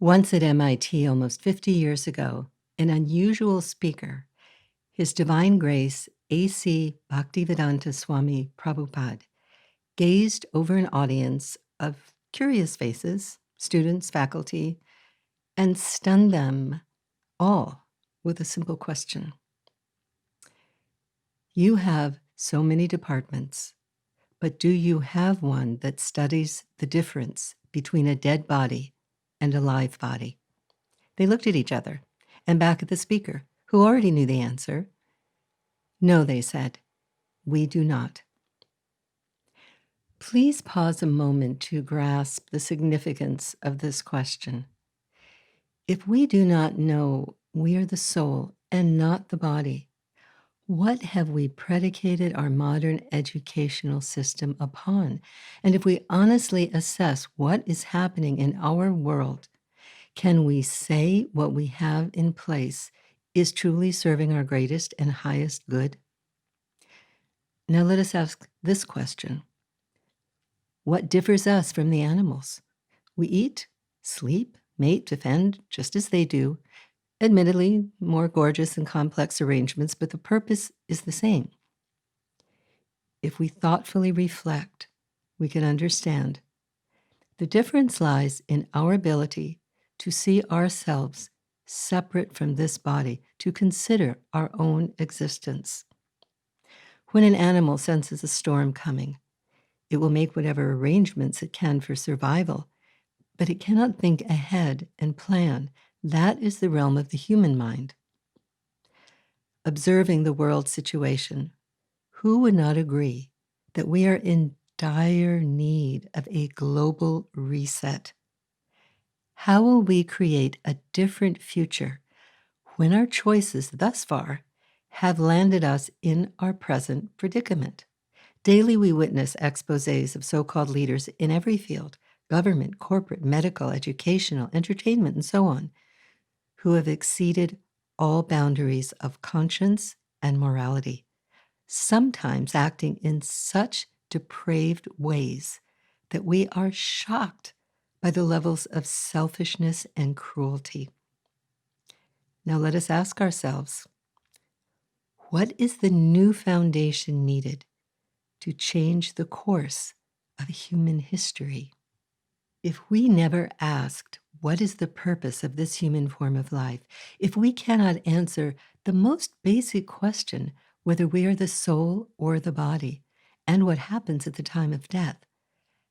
Once at MIT almost 50 years ago, an unusual speaker, His Divine Grace A.C. Bhaktivedanta Swami Prabhupada, gazed over an audience of curious faces, students, faculty, and stunned them all with a simple question. You have so many departments, but do you have one that studies the difference between a dead body and a live body? They looked at each other and back at the speaker, who already knew the answer. No, they said, we do not. Please pause a moment to grasp the significance of this question. If we do not know we are the soul and not the body, what have we predicated our modern educational system upon? And if we honestly assess what is happening in our world, can we say what we have in place is truly serving our greatest and highest good? Now let us ask this question. What differs us from the animals? We eat, sleep, mate, defend, just as they do. Admittedly, more gorgeous and complex arrangements, but the purpose is the same. If we thoughtfully reflect, we can understand. The difference lies in our ability to see ourselves separate from this body, to consider our own existence. When an animal senses a storm coming, it will make whatever arrangements it can for survival, but it cannot think ahead and plan. That is the realm of the human mind. Observing the world situation, who would not agree that we are in dire need of a global reset? How will we create a different future when our choices thus far have landed us in our present predicament? Daily we witness exposés of so-called leaders in every field, government, corporate, medical, educational, entertainment, and so on, who have exceeded all boundaries of conscience and morality, sometimes acting in such depraved ways that we are shocked by the levels of selfishness and cruelty. Now let us ask ourselves, what is the new foundation needed to change the course of human history? If we never asked, what is the purpose of this human form of life? If we cannot answer the most basic question, whether we are the soul or the body, and what happens at the time of death,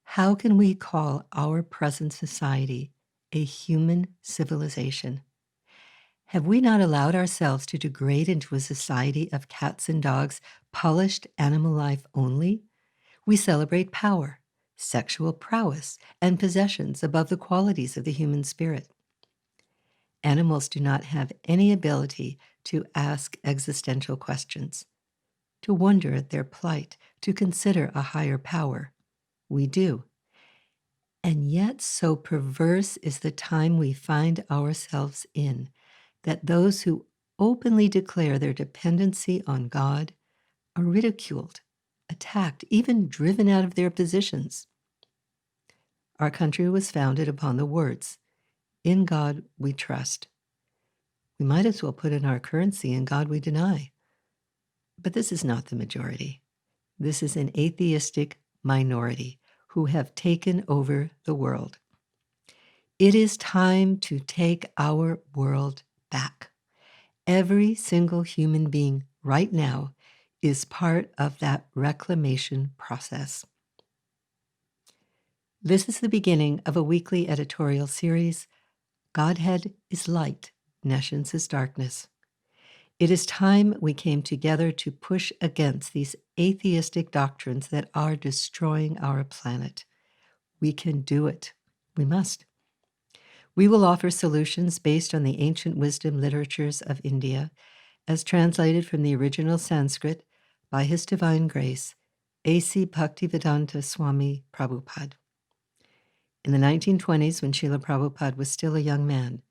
how can we call our present society a human civilization? Have we not allowed ourselves to degrade into a society of cats and dogs, polished animal life only? We celebrate power, sexual prowess, and possessions above the qualities of the human spirit. Animals do not have any ability to ask existential questions, to wonder at their plight, to consider a higher power. We do. And yet, so perverse is the time we find ourselves in, that those who openly declare their dependency on God are ridiculed, attacked, even driven out of their positions. Our country was founded upon the words, "In God we trust." We might as well put in our currency, "In God we deny." But this is not the majority. This is an atheistic minority who have taken over the world. It is time to take our world back. Every single human being right now is part of that reclamation process. This is the beginning of a weekly editorial series, Godhead is Light, Nescience is Darkness. It is time we came together to push against these atheistic doctrines that are destroying our planet. We can do it. We must. We will offer solutions based on the ancient wisdom literatures of India, as translated from the original Sanskrit by His Divine Grace A.C. Bhaktivedanta Swami Prabhupada. In the 1920s, when Srila Prabhupada was still a young man,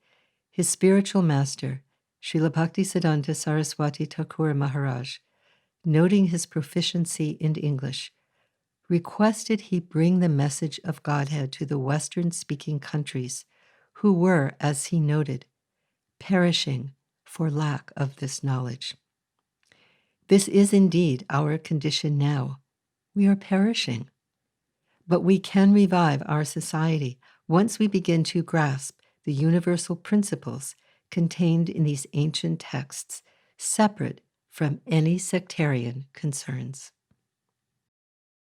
his spiritual master, Srila Bhaktisiddhanta Saraswati Thakur Maharaj, noting his proficiency in English, requested he bring the message of Godhead to the Western-speaking countries who were, as he noted, perishing for lack of this knowledge. This is indeed our condition now. We are perishing. But we can revive our society once we begin to grasp the universal principles contained in these ancient texts, separate from any sectarian concerns.